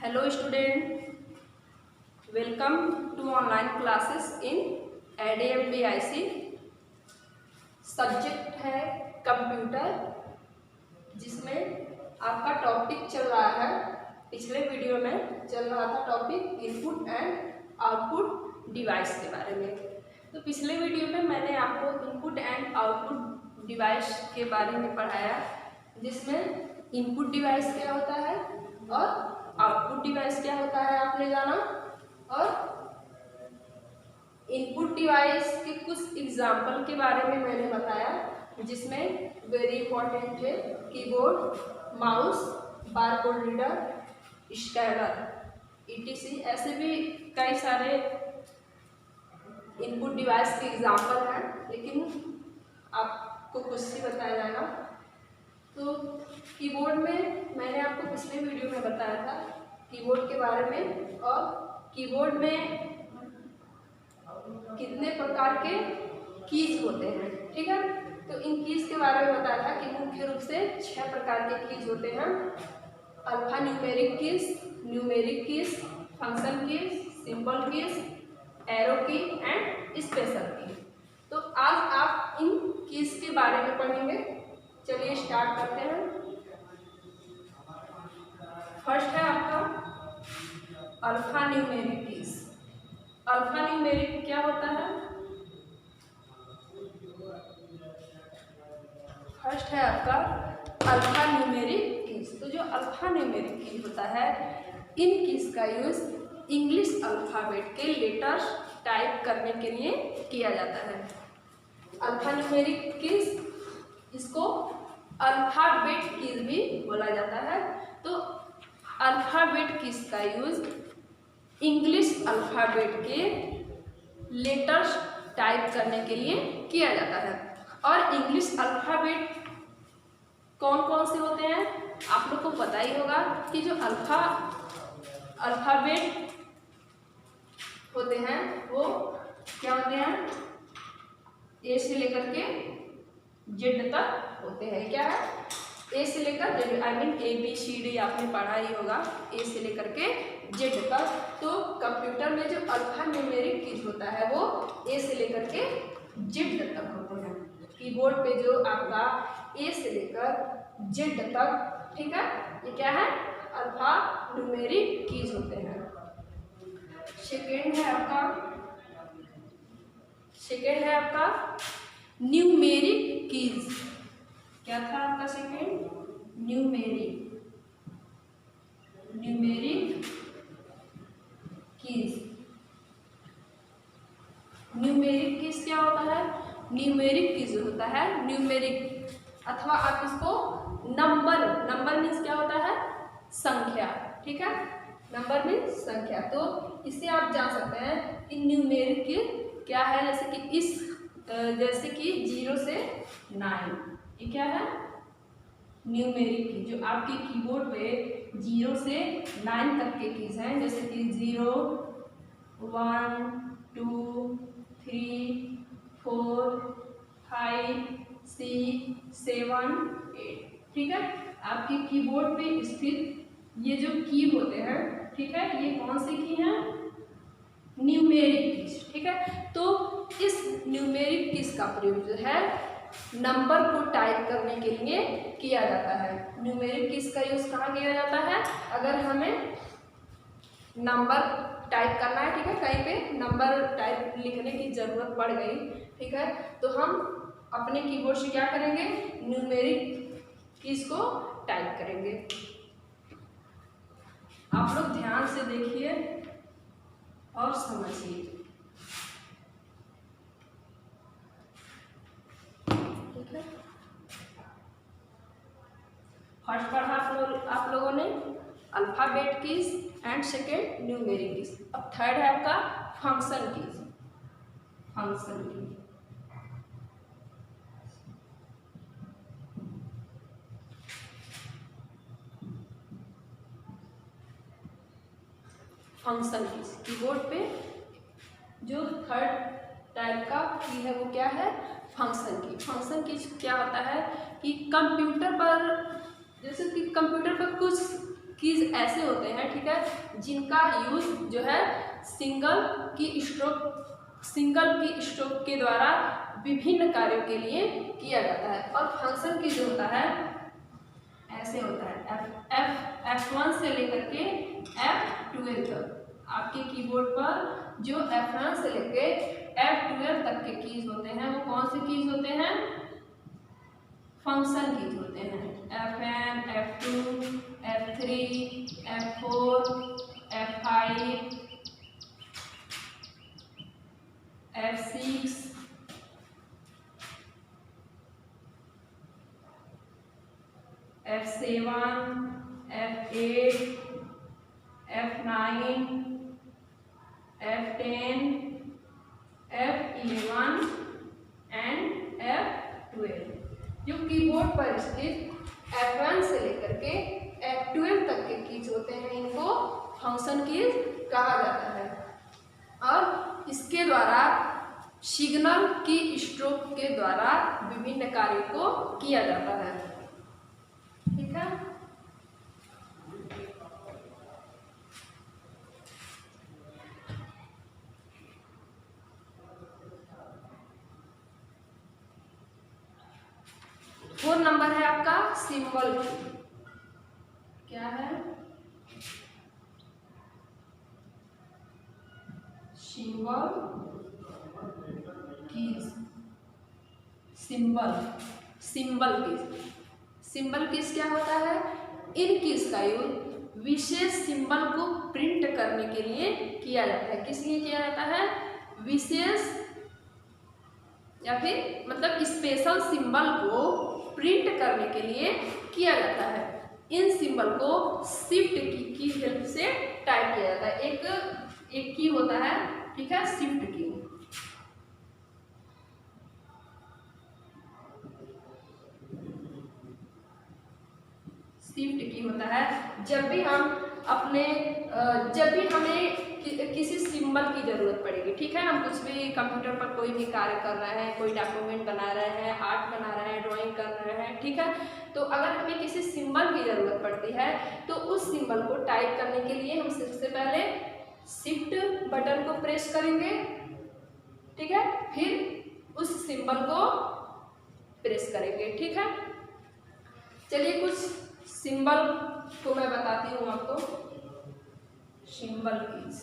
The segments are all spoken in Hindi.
Hello student, welcome to online classes in ADMBIC। Subject है कंप्यूटर, जिसमें आपका टॉपिक चल रहा है। पिछले वीडियो में चल रहा था topic input and output device के बारे में। तो पिछले वीडियो में मैंने आपको इनपुट एंड आउटपुट डिवाइस के बारे में पढ़ाया, जिसमें इनपुट डिवाइस क्या होता है और आउटपुट डिवाइस क्या होता है आपने जाना। और इनपुट डिवाइस के कुछ एग्जाम्पल के बारे में मैंने बताया, जिसमें वेरी इंपॉर्टेंट है keyboard, mouse, barcode reader, scanner, etc। ऐसे भी कई सारे इनपुट डिवाइस के एग्जाम्पल हैं, लेकिन आपको कुछ ही बताया जाएगा। तो कीबोर्ड में मैंने आपको पिछले वीडियो में बताया था कीबोर्ड के बारे में, और कीबोर्ड में कितने प्रकार के कीज होते हैं, ठीक है। तो इन कीज के बारे में बताया था कि मुख्य रूप से 6 प्रकार के कीज होते हैं। Alpha numeric keys, numeric keys, function keys, symbol keys, arrow की एंड स्पेशल की। तो आज आप इन कीज के बारे में पढ़ेंगे। चलिए स्टार्ट करते हैं। फर्स्ट है आपका alpha numeric keys. Alpha numeric क्या होता है? फर्स्ट है आपका अल्फा न्यूमेरिक कीज। तो जो अल्फा न्यूमेरिक कीज होता है, इन कीज का यूज इंग्लिश अल्फाबेट के लेटर्स टाइप करने के लिए किया जाता है। अल्फा न्यूमेरिक कीज, इसको अल्फाबेट कीज भी बोला जाता है। तो अल्फाबेट कीज का यूज इंग्लिश अल्फाबेट के लेटर्स टाइप करने के लिए किया जाता है। और इंग्लिश अल्फाबेट कौन कौन से होते हैं आप लोग को पता ही होगा कि जो अल्फाबेट होते हैं वो क्या होते हैं, ए से लेकर के जेड तक होते हैं। क्या है? ए से लेकर जेड, आई मीन ABCD आपने पढ़ा ही होगा, ए से लेकर के जेड तक। तो कंप्यूटर में जो अल्फा न्यूमेरिक कीज होता है वो ए से लेकर के जेड तक होते हैं। कीबोर्ड पे जो आपका ए से लेकर जेड तक, ठीक है, ये क्या है? अल्फा न्यूमेरिक कीज होते हैं। सेकेंड है आपका न्यूमेरिक कीज। क्या था आपका second? Numeric keys. Numeric keys क्या होता है? न्यूमेरिक कीज होता है न्यूमेरिक, अथवा आप इसको नंबर मीन्स क्या होता है? संख्या, ठीक है। नंबर मीन्स संख्या। तो इससे आप जान सकते हैं कि न्यूमेरिक कीज क्या है। जैसे कि 0 से 9, ये क्या है? न्यूमेरिक की। जो आपके कीबोर्ड पे 0 से 9 तक के कीज हैं, जैसे कि 0, 1, 2, 3, 4, 5, 6, 7, 8, ठीक है। आपके कीबोर्ड पे स्थित ये जो की होते हैं, ठीक है, ये कौन सी की हैं? न्यूमेरिक कीज, ठीक है। तो इस न्यूमेरिक कीज का प्रयोग जो है नंबर को टाइप करने के लिए किया जाता है। न्यूमेरिक कीज का यूज कहाँ किया जाता है? अगर हमें नंबर टाइप करना है, ठीक है, कहीं पे नंबर टाइप लिखने की जरूरत पड़ गई, ठीक है, तो हम अपने कीबोर्ड से क्या करेंगे? न्यूमेरिक कीज को टाइप करेंगे। आप लोग ध्यान से देखिए और समझिए, ठीक है। फर्स्ट पढ़ा आप लोगों ने alphabet keys and second numeric keys. अब थर्ड है आपका function keys. Function keys keyboard पे जो थर्ड टाइप का की है वो क्या है? फंक्शन की। फंक्शन कीज क्या होता है कि कंप्यूटर पर, जैसे कि कंप्यूटर पर कुछ कीज ऐसे होते हैं, ठीक है, जिनका यूज जो है सिंगल की स्ट्रोक के द्वारा विभिन्न कार्यों के लिए किया जाता है। और फंक्शन की जो होता है ऐसे होता है, F1 से लेकर के F12 तक। आपके कीबोर्ड पर जो F1 से लेके F12 तक के कीज होते हैं वो कौन से कीज होते हैं? फंक्शन कीज होते हैं। F1, F2, F3, F4, F5, F6, F7, F8, F9, F10, F11 and F12। जो कीबोर्ड पर स्थित F1 से लेकर के F12 तक के कीज होते हैं इनको फंक्शन कीज कहा जाता है। और इसके द्वारा सिग्नल की स्ट्रोक के द्वारा विभिन्न कार्यों को किया जाता है, ठीक है। फोर नंबर है आपका सिंबल की। क्या है? Symbol keys. सिंबल कीज क्या होता है? इन कीज का यूज विशेष सिंबल को प्रिंट करने के लिए किया जाता है। किस लिए किया जाता है? विशेष या फिर मतलब स्पेशल सिंबल को प्रिंट करने के लिए किया जाता है। इन सिंबल को शिफ्ट की हेल्प से टाइप किया जाता है। एक की होता है, ठीक है, शिफ्ट की। शिफ्ट की होता है जब भी हमें किसी सिंबल की जरूरत पड़ेगी, ठीक है। हम कुछ भी कंप्यूटर पर कोई भी कार्य कर रहे हैं, कोई डॉक्यूमेंट बना रहे हैं, आर्ट बना रहे हैं, ड्राइंग कर रहे हैं, ठीक है, तो अगर हमें किसी सिंबल की जरूरत पड़ती है तो उस सिंबल को टाइप करने के लिए हम सबसे पहले शिफ्ट बटन को प्रेस करेंगे, ठीक है, फिर उस सिंबल को प्रेस करेंगे, ठीक है। चलिए कुछ सिंबल को मैं बताती हूँ आपको। Symbol keys.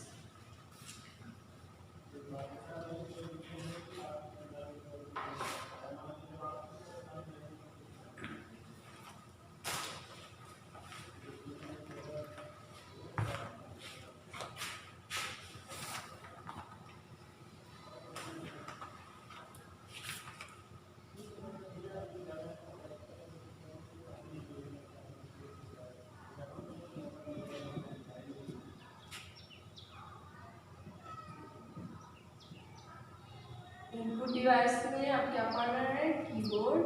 इनपुट डिवाइस में आप क्या पढ़ रहे हैं? कीबोर्ड,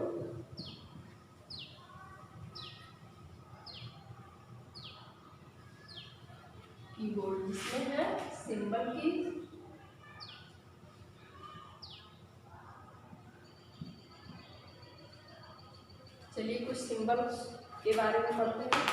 जिसमें है सिंबल की। चलिए कुछ सिंबल के बारे में पढ़ते हैं।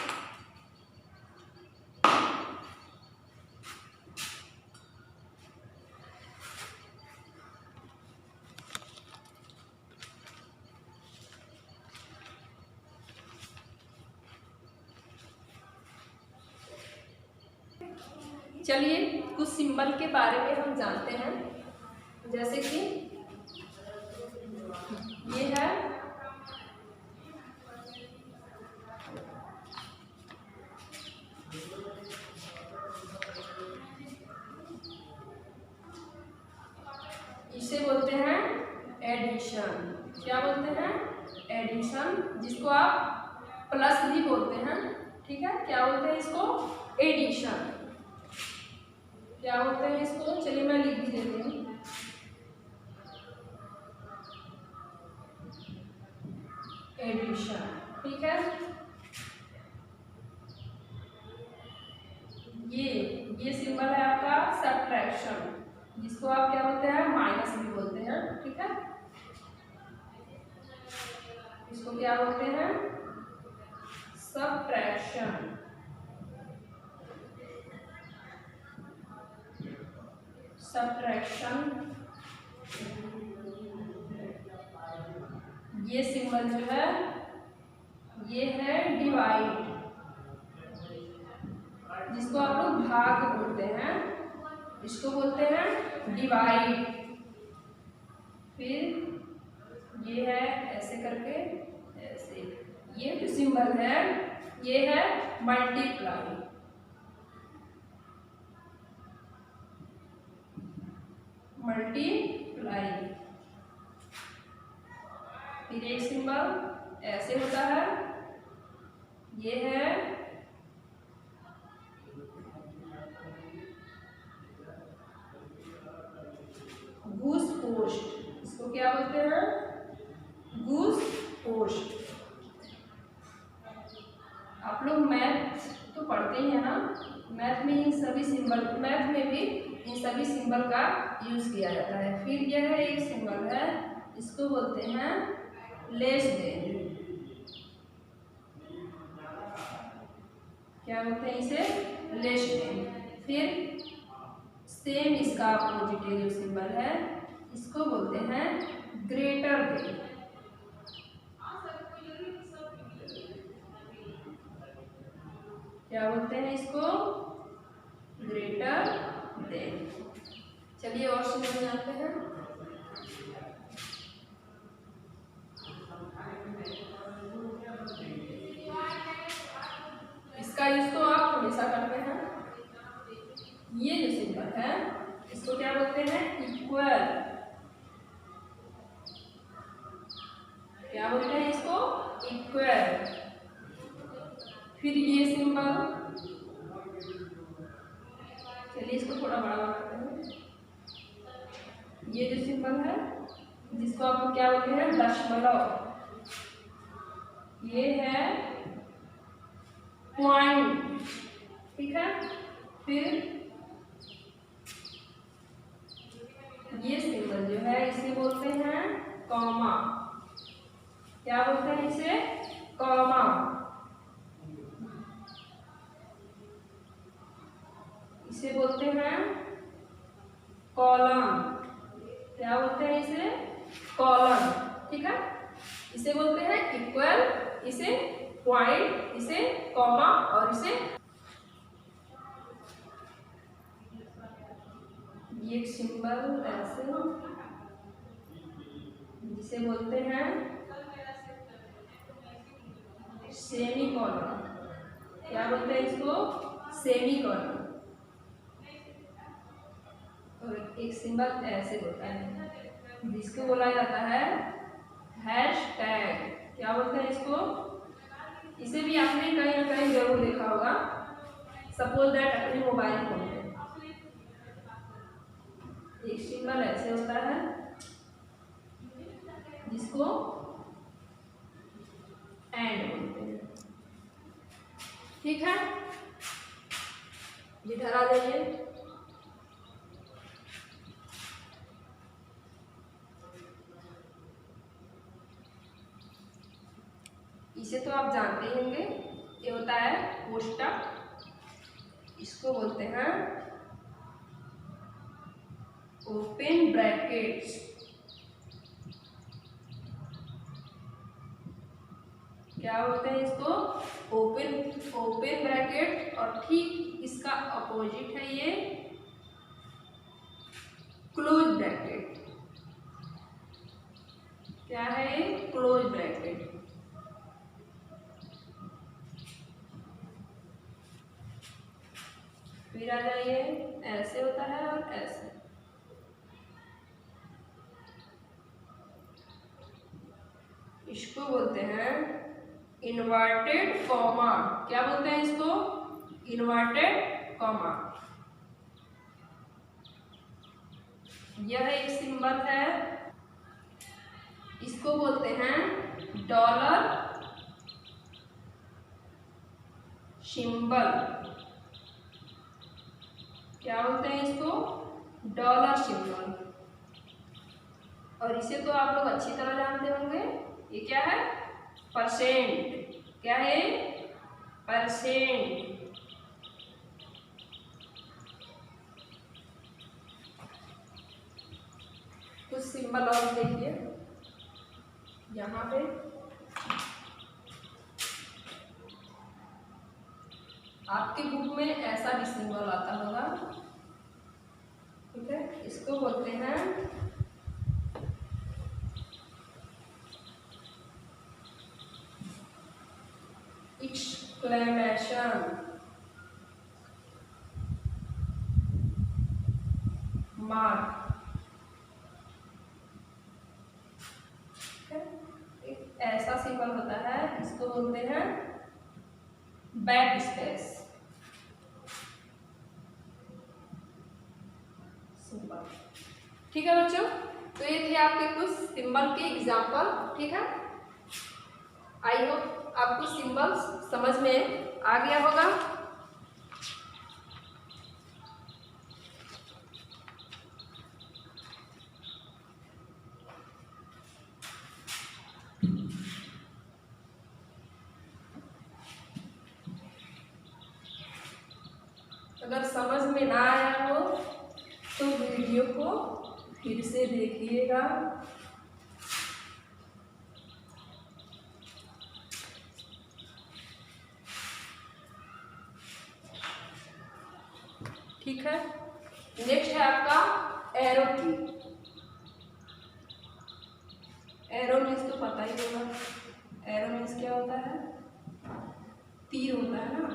चलिए कुछ सिंबल के बारे में हम जानते हैं, जैसे कि ये है इसे बोलते हैं एडिशन। क्या बोलते हैं? एडिशन, जिसको आप प्लस भी बोलते हैं, ठीक है। क्या बोलते हैं इसको? एडिशन। क्या बोलते हैं इसको? चलिए मैं लिख भी देती हूँ। एडिशन, ठीक है। ये सिंबल है आपका सब्ट्रैक्शन, जिसको आप क्या बोलते हैं? माइनस भी बोलते हैं, ठीक है। इसको क्या बोलते हैं? सब्ट्रैक्शन। सब्ट्रैक्शन, ये सिंबल जो है ये है डिवाइड, जिसको आप लोग भाग बोलते हैं, इसको बोलते हैं डिवाइड। फिर ये है ऐसे करके ऐसे, ये जो सिंबल है ये है मल्टीप्लाई, मल्टीप्लाई। फिर एक सिंबल ऐसे होता है, ये है गूस पोस्ट, इसको क्या बोलते हैं, गूस पोस्ट। आप लोग मैथ तो पढ़ते ही है ना, मैथ में इन सभी सिंबल, मैथ में भी इन सभी सिंबल का यूज किया जाता है। फिर यह है एक सिंबल है, इसको बोलते हैं लेस देन, क्या बोलते हैं इसे, लेस देन। फिर सेम इसका अपोजिट जो सिंबल है इसको बोलते हैं ग्रेटर देन, क्या बोलते हैं इसको, ग्रेटर देन। चलिए और सिंबल जानते हैं। इसका यूज तो आप हमेशा करते हैं, ये जो सिंबल है इसको क्या बोलते हैं, इक्वल, क्या बोलते हैं इसको, इक्वल। फिर ये सिंबल, चलिए इसको थोड़ा बड़ा बनाते हैं, ये जो सिंबल है जिसको आप क्या बोलते हैं, दशमलव, ये है पॉइंट, ठीक है। फिर ये सिंबल जो है इसे बोलते हैं कॉमा, क्या बोलते हैं इसे, कॉमा। इसे बोलते हैं कॉलम, क्या बोलते हैं इसे, कॉलम, ठीक है। इसे बोलते हैं इक्वल, इसे पॉइंट, इसे कॉमा और इसे ये एक सिंबल ऐसे जिसे बोलते हैं सेमी कॉलम, क्या बोलते हैं इसको, सेमी कॉलम। और एक सिंबल ऐसे होता है जिसको बोला जाता है हैशटैग, क्या बोलते हैं इसको, इसे भी आपने कहीं ना कहीं जरूर देखा होगा, सपोज दैट अपने मोबाइल फोन में एक सिंबल ऐसे होता है जिसको एंड बोलते हैं, ठीक है। इधर आ जाइए, इसे तो आप जानते ही होंगे, ये होता है कोष्टक, इसको बोलते हैं ओपन ब्रैकेट्स, क्या बोलते हैं इसको, ओपन ब्रैकेट। और ठीक इसका अपोजिट है ये क्लोज ब्रैकेट, क्या है ये, क्लोज ब्रैकेट। फिर आ जाइए, ऐसे होता है और ऐसे, इसको बोलते हैं इन्वर्टेड कॉमा, क्या बोलते हैं इसको, इन्वर्टेड कॉमा। यह एक सिंबल है, इसको बोलते हैं डॉलर सिंबल, क्या बोलते हैं इसको, डॉलर सिंबल। और इसे तो आप लोग अच्छी तरह जानते होंगे, ये क्या है, परसेंट, क्या है, परसेंट। कुछ सिंबल और देखिए यहाँ पे आपके बुक में ऐसा भी सिंबल आता होगा, ठीक है। इसको बोलते हैं एक्सक्लेमेशन मार्क। एक ऐसा सिंबल होता है, इसको बोलते हैं बैक स्पेस सिंबल, ठीक है बच्चों। तो ये थे आपके कुछ सिंबल के एग्जाम्पल, ठीक है। आई होप आपको सिंबल्स समझ में आ गया होगा। अगर समझ में ना आया हो तो वीडियो को फिर से देखिएगा। ठीक है। नेक्स्ट है आपका एरो की। एरो मीन्स तो पता ही होगा, एरो मीन्स क्या होता है, तीर होता है ना।